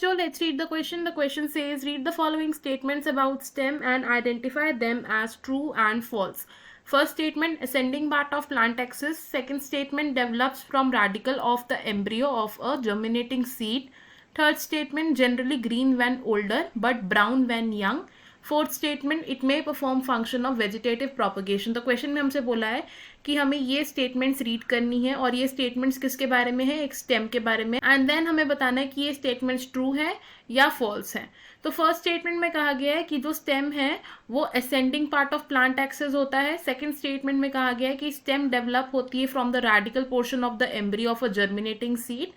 बच्चों, let's read the question. The question says, read the following statements about stem and identify them as true and false. First statement, ascending part of plant axis. Second statement, develops from radicle of the embryo of a germinating seed. Third statement, generally green when older but brown when young. Fourth statement, it may perform function of vegetative propagation. तो question में हमसे बोला है कि हमें ये statements read करनी है और ये स्टेटमेंट्स किसके बारे में है, एक स्टेम के बारे में, एंड देन हमें बताना है कि ये स्टेटमेंट्स ट्रू है या फॉल्स है. तो फर्स्ट स्टेटमेंट में कहा गया है कि जो स्टेम है वो ascending part of plant axis होता है. सेकंड स्टेटमेंट में कहा गया है कि स्टेम डेवलप होती है from the radical portion of the embryo of a germinating seed.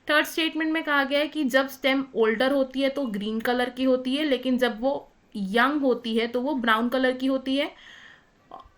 Third statement में कहा गया है कि जब स्टेम ओल्डर होती है तो ग्रीन कलर की होती है, लेकिन जब वो यंग होती है तो वो ब्राउन कलर की होती है.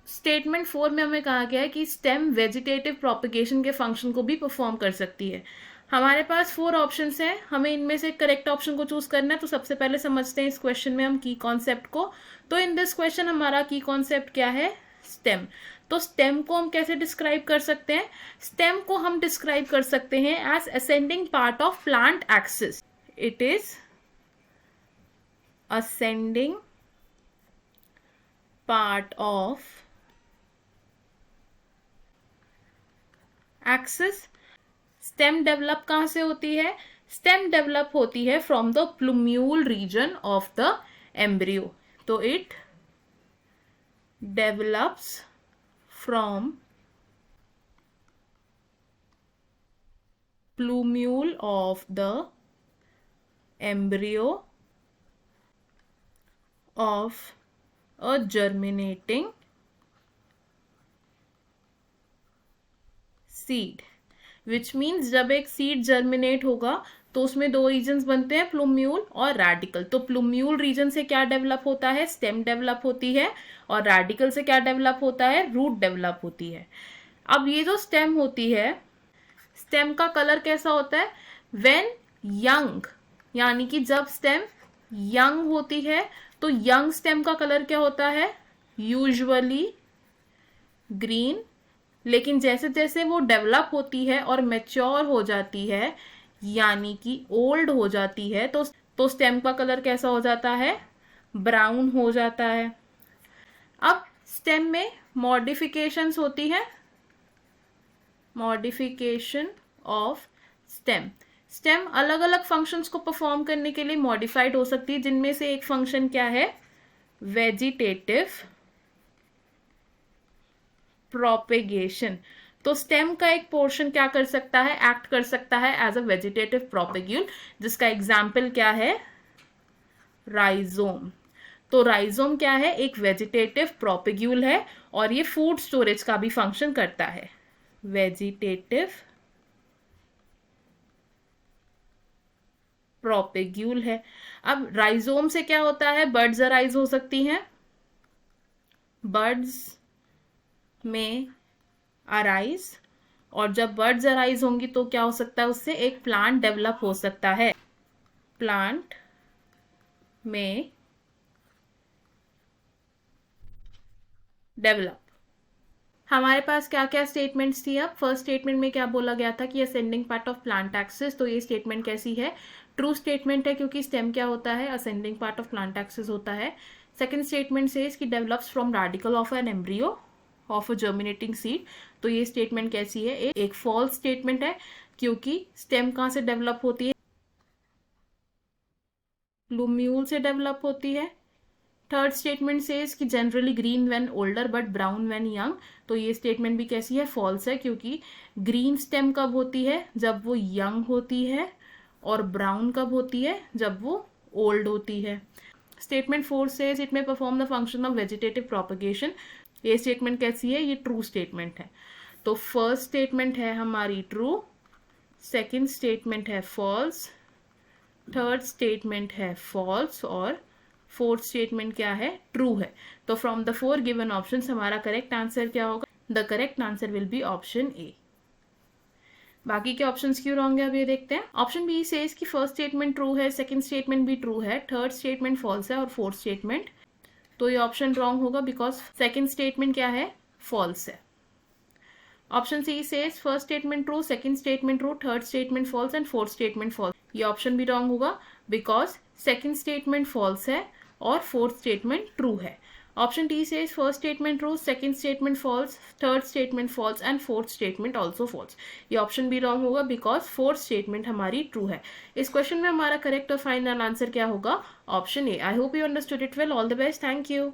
स्टेटमेंट 4 में हमें कहा गया है कि स्टेम वेजिटेटिव प्रोपगेशन के फंक्शन को भी परफॉर्म कर सकती है. हमारे पास 4 ऑप्शंस हैं, हमें इनमें से करेक्ट ऑप्शन को चूज करना है. तो सबसे पहले समझते हैं इस क्वेश्चन में हम की कॉन्सेप्ट को. तो इन दिस क्वेश्चन हमारा की कॉन्सेप्ट क्या है, स्टेम. तो स्टेम को हम कैसे डिस्क्राइब कर सकते हैं, स्टेम को हम डिस्क्राइब कर सकते हैं as ascending part of plant axis. It is ascending part of axis. Stem develop कहां से होती है, स्टेम डेवलप होती है from the plumule region of the embryo. तो it develops from plumule of the embryo of a germinating seed, which means जब एक seed germinate होगा तो उसमें 2 रीजन्स बनते हैं, प्लूम्यूल और रेडिकल. तो प्लूम्यूल रीजन से क्या डेवलप होता है, स्टेम डेवलप होती है, और रेडिकल से क्या डेवलप होता है, रूट डेवलप होती है. अब ये जो स्टेम होती है, स्टेम का कलर कैसा होता है, व्हेन यंग, यानी कि जब स्टेम यंग होती है तो यंग स्टेम का कलर क्या होता है, यूजुअली ग्रीन. लेकिन जैसे जैसे वो डेवलप होती है और मैच्योर हो जाती है, यानी कि ओल्ड हो जाती है, तो स्टेम का कलर कैसा हो जाता है, ब्राउन हो जाता है. अब स्टेम में मॉडिफिकेशंस होती है, मॉडिफिकेशन ऑफ स्टेम. स्टेम अलग अलग फंक्शंस को परफॉर्म करने के लिए मॉडिफाइड हो सकती है, जिनमें से एक फंक्शन क्या है, वेजिटेटिव प्रोपेगेशन. तो स्टेम का एक पोर्शन क्या कर सकता है, एक्ट कर सकता है एज अ वेजिटेटिव प्रोपेग्यूल, जिसका एग्जाम्पल क्या है, राइजोम. तो राइजोम क्या है, एक वेजिटेटिव प्रोपेग्यूल है और ये फूड स्टोरेज का भी फंक्शन करता है, वेजिटेटिव प्रोपेग्यूल है. अब राइजोम से क्या होता है, बर्ड्स अराइज हो सकती हैं, बर्ड्स में अराइज, और जब बर्ड्स अराइज होंगी तो क्या हो सकता है, उससे एक प्लांट डेवलप हो सकता है, प्लांट में डेवलप. हमारे पास क्या क्या स्टेटमेंट्स थी. अब फर्स्ट स्टेटमेंट में क्या बोला गया था कि ascending part of plant axis. तो ये स्टेटमेंट कैसी है, ट्रू स्टेटमेंट है, क्योंकि स्टेम क्या होता है, ascending part of plant axis होता है. सेकंड स्टेटमेंट से इसकी develops from radical of an embryo of a germinating seed. तो ये स्टेटमेंट कैसी है, एक फॉल्स स्टेटमेंट है, क्योंकि स्टेम कहाँ से डेवलप होती है, प्लूम्यूल से डेवलप होती है. थर्ड स्टेटमेंट से कि generally green when older but brown when young. तो ये स्टेटमेंट भी कैसी है, फॉल्स है, क्योंकि ग्रीन स्टेम कब होती है, जब वो यंग होती है, और ब्राउन कब होती है, जब वो ओल्ड होती है. स्टेटमेंट 4 से इट में perform the function of vegetative propagation. ये स्टेटमेंट कैसी है, ये ट्रू स्टेटमेंट है. तो फर्स्ट स्टेटमेंट है हमारी ट्रू, सेकेंड स्टेटमेंट है फॉल्स, थर्ड स्टेटमेंट है फॉल्स, और फोर्थ स्टेटमेंट क्या है, ट्रू है. तो फ्रॉम द 4 गिवन ऑप्शंस हमारा करेक्ट आंसर क्या होगा, the correct answer will be option A. बाकी के ऑप्शंस क्यों रॉन्ग है, अब ये देखते हैं. ऑप्शन बी सेज कि फर्स्ट स्टेटमेंट ट्रू है, सेकंड स्टेटमेंट भी ट्रू है, थर्ड स्टेटमेंट फॉल्स है, और फोर्थ स्टेटमेंट, तो ये ऑप्शन रॉन्ग होगा बिकॉज सेकंड स्टेटमेंट क्या है, फॉल्स है. Option C says first statement true, second statement true, third statement false and fourth statement false. ये ऑप्शन भी रॉन्ग होगा बिकॉज सेकेंड स्टेटमेंट फॉल्स है और फोर्थ स्टेटमेंट ट्रू है. Option D says first statement true, second statement false, third statement false and fourth statement also false. ये option भी wrong होगा because fourth statement हमारी true है. इस क्वेश्चन में हमारा करेक्ट और फाइनल आंसर क्या होगा? Option A. I hope you understood it well. All the best. Thank you.